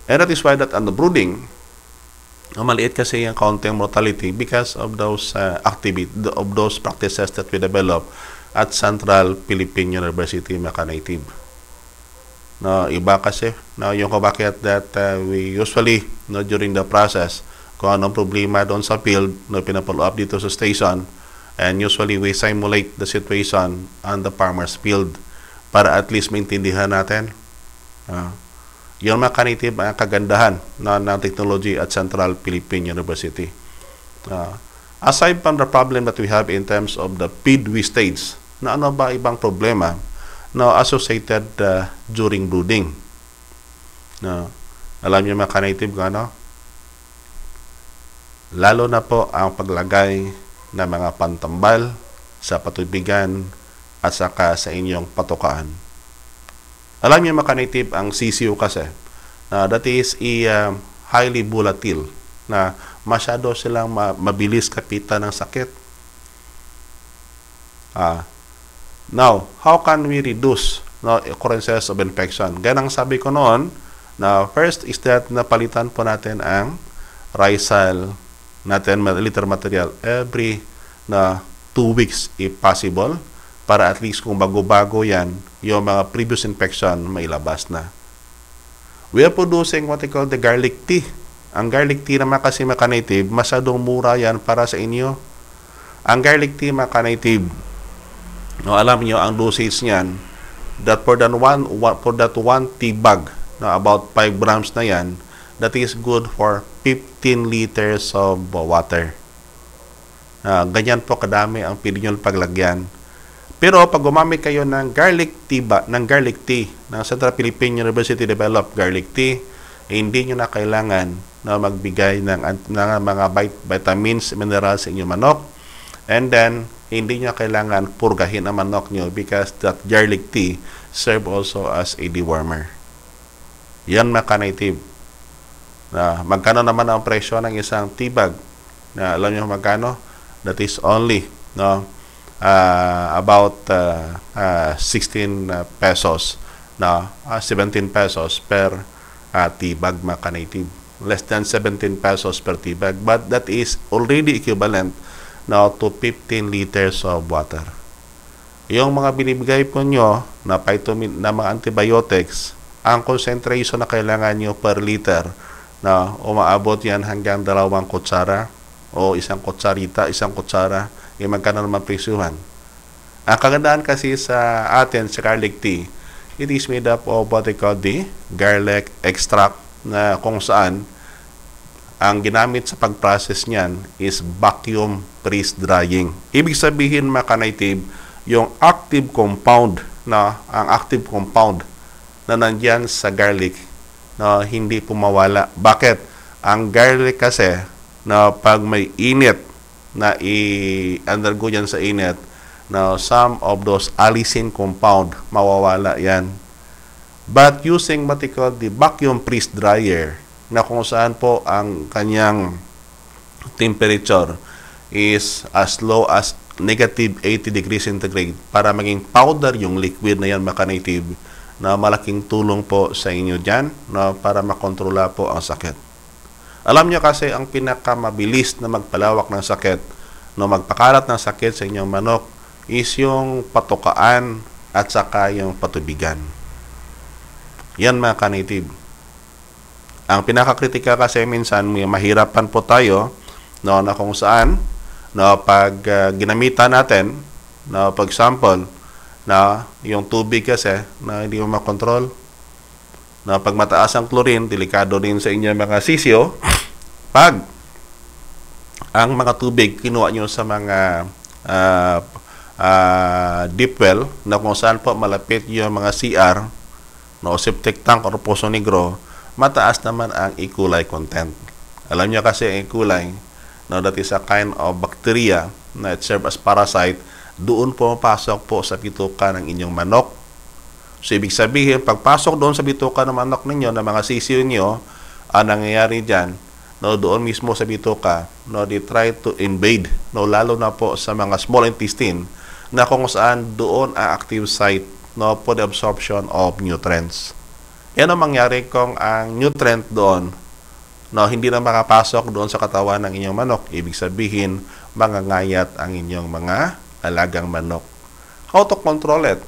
And that is why that on the brooding, maliit kasi yung counting mortality because of those of those practices that we develop at Central Philippine University Maka-Native. No, iba kasi yung bakit that we usually during the process kung anong problema doon sa field pinapollow up dito sa station, and usually we simulate the situation on the farmer's field para at least maintindihan natin yung Maka-Native ang kagandahan ng technology at Central Philippine University. Aside from the problem that we have in terms of the feed wastage, na ano ba ibang problema associated during brooding? Alam niyo Maka-Native kung lalo na po ang paglagay ng mga pantambal sa patubigan at saka sa inyong patukaan. Alam niyo Maka-Native ang CCU kasi that is highly volatile na masyado silang mabilis kapitan ng sakit. Now, how can we reduce occurrences of infection? Ganang sabi ko noon na first is that napalitan po natin ang Rysal natin liter material every 2 weeks if possible, para at least kung bago-bago yan, yung mga previous infection mailabas na. We are producing what we call the garlic tea. Ang garlic tea naman kasi Maka-Native, masyadong mura yan para sa inyo. Ang garlic tea Maka-Native, alam niyo ang dosage niyan, that for that one tea bag about 5 grams na yan, that is good for 15 liters of water. Ganyan po kadami ang pili nyo paglagyan. Pero pag gumamit kayo ng garlic tea ng Central Philippine University developed garlic tea, hindi nyo na kailangan na magbigay ng mga vitamins, minerals sa inyong manok. And then, hindi nyo kailangan purgahin ang manok nyo because that garlic tea serve also as a dewormer. Yan Maka-Native. Magkano naman ang presyo ng isang tea bag? Alam nyo magkano? That is only about 16 pesos 17 pesos per tea bag Maka-Native. Less than 17 pesos per tea bag, but that is already equivalent to 15 liters of water. Yung mga binibigay po nyo na vitamin na mga antibiotics, ang concentration na kailangan nyo per liter umaabot yan hanggang 2 kutsara o isang kutsara, magkano naman presyuhan. Ang kagandahan kasi sa atin sa garlic tea, it is made up of what they call the garlic extract, na kung saan ang ginamit sa pag-process niyan is vacuum freeze drying. Ibig sabihin Maka-Native, yung active compound na nandyan sa garlic hindi pumawala. Bakit? Ang garlic kasi pag may init na i-undergo yan sa init, some of those allicin compound mawawala yan. But using what we call the vacuum freeze dryer, na kung saan po ang kanyang temperature is as low as negative 80 degrees centigrade para maging powder yung liquid na yan Maka-Native, na malaking tulong po sa inyo dyan para makontrola po ang sakit. Alam nyo kasi ang pinakamabilis na magpalawak ng sakit, magpakalat ng sakit sa inyong manok is yung patukaan at saka yung patubigan. Yan Maka-Native. Ang pinakakritika kasi minsan may mahirapan po tayo na kung saan pag ginamitan natin for example yung tubig kasi hindi mo makontrol, pag mataas ang chlorine, delikado din sa inyo mga sisyo. Pag ang mga tubig kinuha nyo sa mga deep well na kung saan po malapit yung mga CR septic tank or poso negro, mataas naman ang E. coli content. Alam nyo kasi ang E. coli, that is a kind of bacteria na it serve as parasite, doon po pasok po sa bituka ng inyong manok. So, ibig sabihin, pagpasok doon sa bituka ng manok ninyo, ng mga sisiyo nyo, ang nangyayari dyan, doon mismo sa bituka, they try to invade, lalo na po sa mga small intestine, na kung saan doon ang active site for the absorption of nutrients. Yan ang mangyari kung ang nutrient doon hindi na makapasok doon sa katawan ng inyong manok. Ibig sabihin, mangangayat ang inyong mga alagang manok. How to control it?